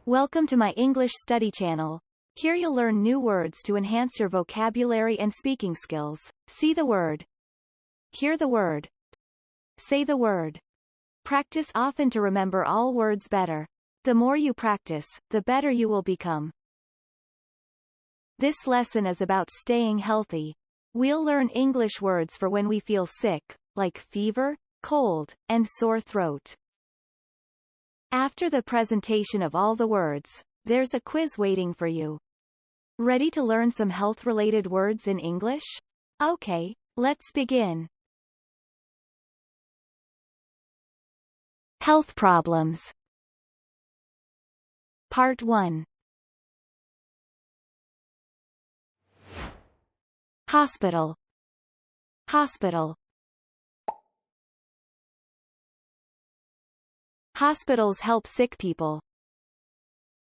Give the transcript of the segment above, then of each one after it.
Welcome to my English study channel. Here you'll learn new words to enhance your vocabulary and speaking skills. See the word. Hear the word. Say the word. Practice often to remember all words better. The more you practice, the better you will become. This lesson is about staying healthy. We'll learn English words for when we feel sick, like fever, cold, and sore throat. After the presentation of all the words, there's a quiz waiting for you. Ready to learn some health-related words in English? Okay, let's begin. Health problems. Part 1. Hospital. Hospital. Hospitals help sick people.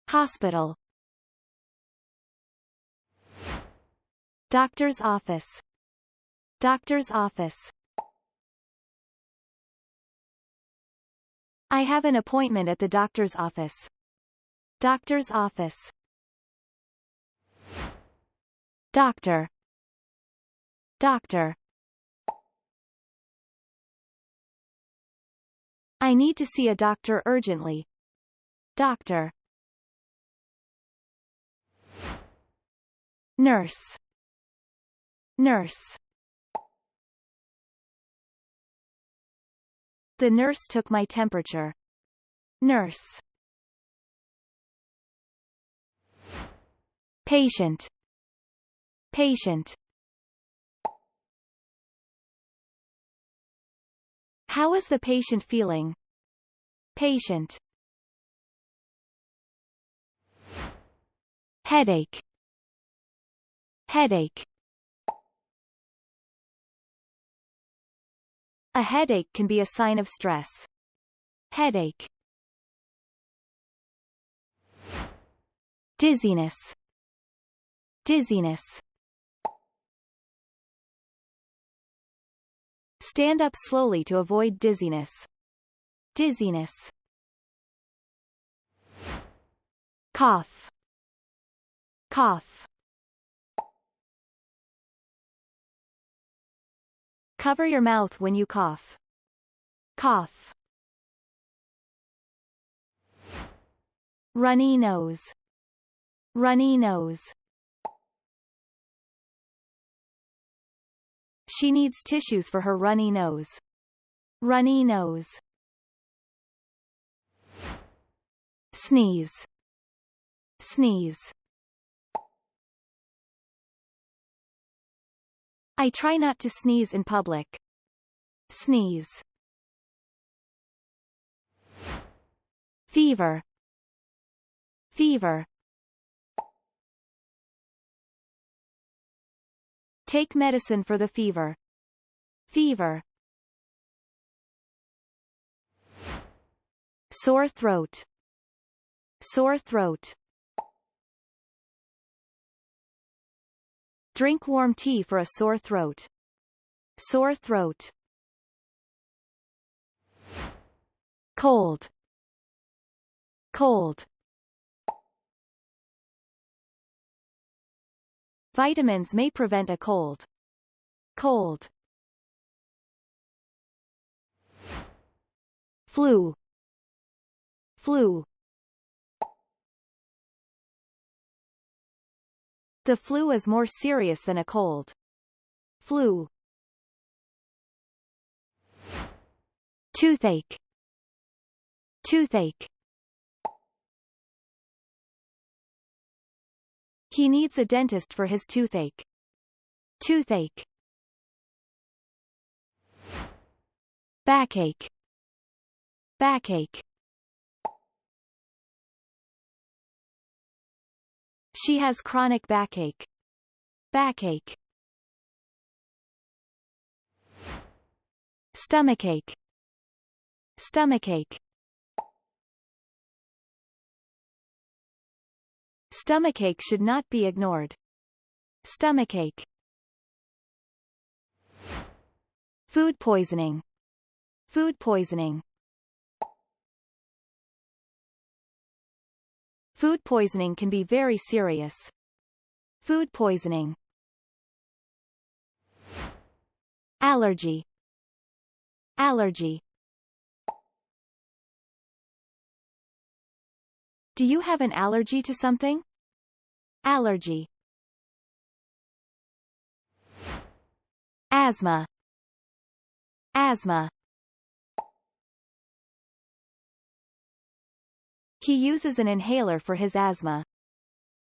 Hospital. Doctor's office. Doctor's office. I have an appointment at the doctor's office. Doctor's office. Doctor. Doctor. I need to see a doctor urgently. Doctor. Nurse. Nurse. The nurse took my temperature. Nurse. Patient. Patient. How is the patient feeling? Patient. Headache. Headache. A headache can be a sign of stress. Headache. Dizziness. Dizziness. Stand up slowly to avoid dizziness. Dizziness. Cough. Cough. Cover your mouth when you cough. Cough. Runny nose. Runny nose. She needs tissues for her runny nose. Runny nose. Sneeze. Sneeze. I try not to sneeze in public. Sneeze. Fever. Fever. Take medicine for the fever. Fever. Sore throat. Sore throat. Drink warm tea for a sore throat. Sore throat. Cold. Cold. Vitamins may prevent a cold. Cold. Flu. Flu. The flu is more serious than a cold. Flu. Toothache. Toothache. He needs a dentist for his toothache. Toothache. Backache. Backache. She has chronic backache. Backache. Stomachache. Stomachache. Stomachache should not be ignored. Stomachache. Food poisoning. Food poisoning. Food poisoning can be very serious. Food poisoning. Allergy. Allergy. Do you have an allergy to something? Allergy. Asthma. Asthma. He uses an inhaler for his asthma.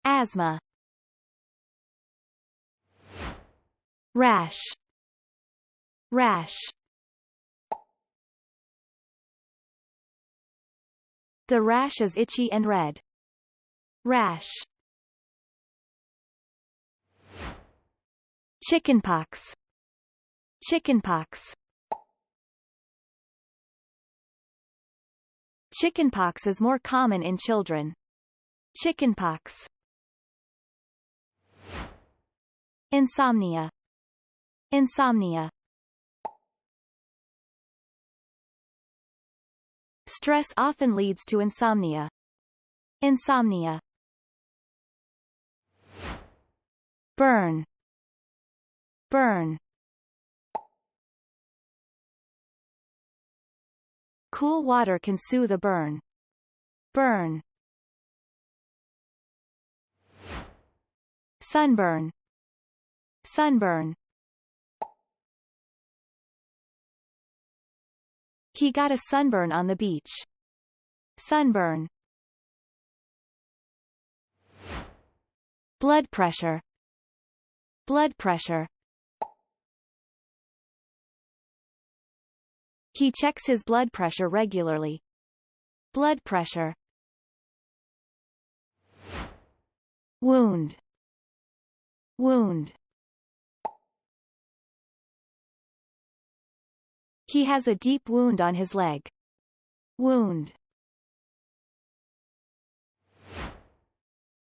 Asthma. Rash. Rash. The rash is itchy and red. Rash. Chickenpox. Chickenpox. Chickenpox is more common in children. Chickenpox. Insomnia. Insomnia. Stress often leads to insomnia. Insomnia. Burn. Burn. Cool water can soothe a burn. Burn. Sunburn. Sunburn. He got a sunburn on the beach. Sunburn. Blood pressure. Blood pressure. He checks his blood pressure regularly. Blood pressure. Wound. Wound. He has a deep wound on his leg. Wound.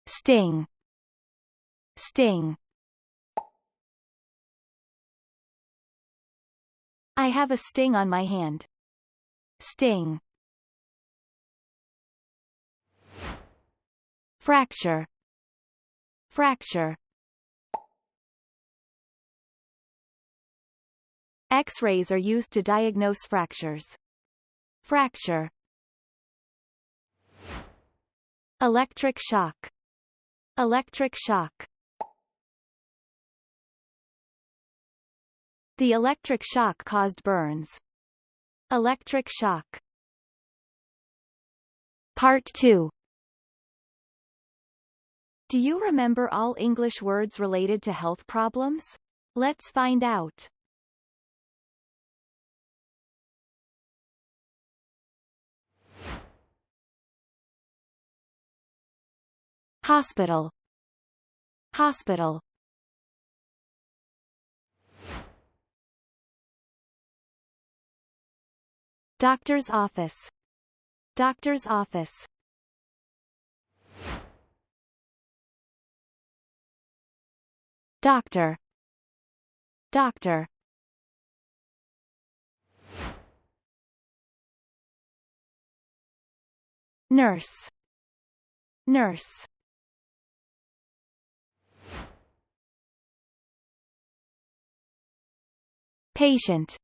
Sting. Sting. I have a sting on my hand. Sting. Fracture. Fracture. X-rays are used to diagnose fractures. Fracture. Electric shock. Electric shock. The electric shock caused burns. Electric shock. Part 2. Do you remember all English words related to health problems? Let's find out. Hospital. Hospital. Doctor's office. Doctor's office. Doctor. Doctor. Nurse. Nurse. Patient.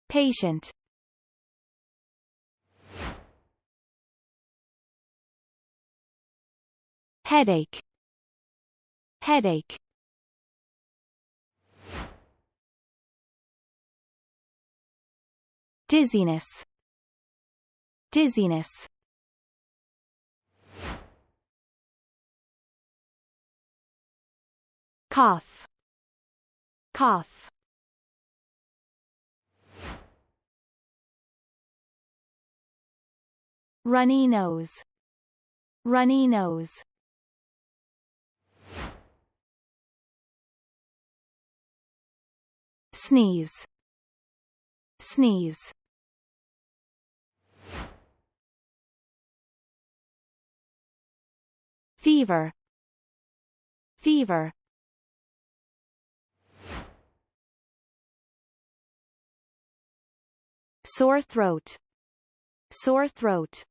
Patient. Headache. Headache. Dizziness. Dizziness. Cough. Cough. Runny nose. Runny nose. Sneeze. Sneeze. Fever. Fever. Sore throat. Sore throat.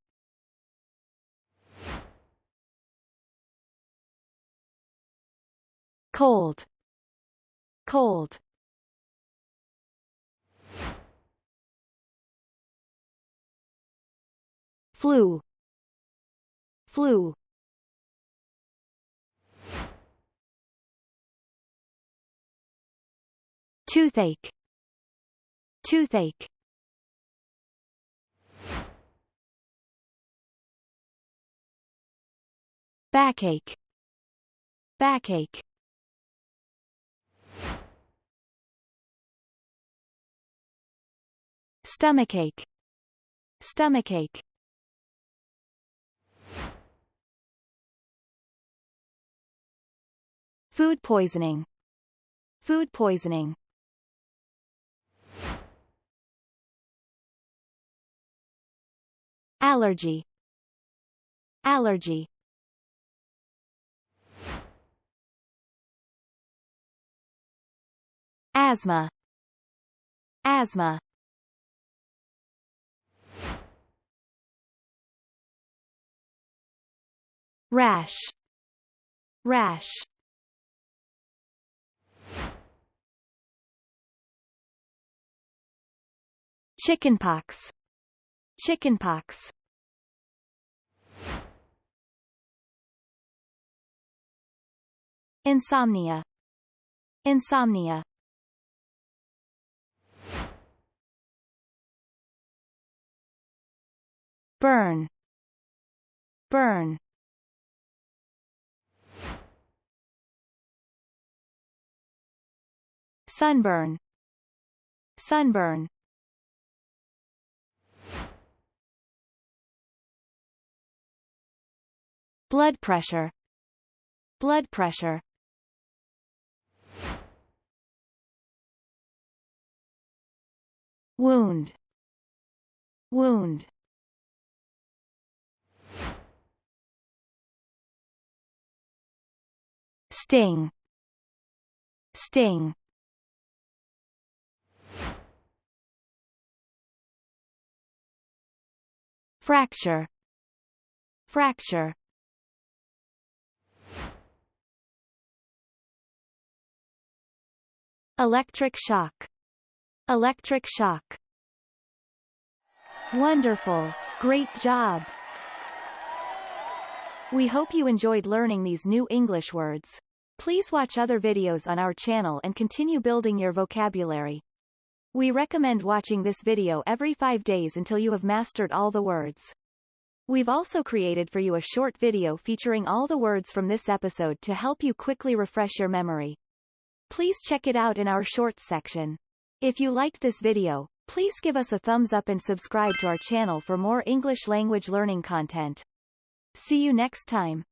cold, cold. Flu, flu. Toothache, toothache. Backache, backache. Stomachache, stomachache. Food poisoning, food poisoning. Allergy, allergy. Asthma, asthma. Rash, rash. Chickenpox, chickenpox. Insomnia, insomnia. Burn, burn. Sunburn, sunburn. Blood pressure, blood pressure. Wound, wound. Sting, sting. Fracture, fracture. Electric shock, electric shock. Wonderful, great job. We hope you enjoyed learning these new English words. Please watch other videos on our channel and continue building your vocabulary. We recommend watching this video every 5 days until you have mastered all the words. We've also created for you a short video featuring all the words from this episode to help you quickly refresh your memory. Please check it out in our shorts section. If you liked this video, please give us a thumbs up and subscribe to our channel for more English language learning content. See you next time.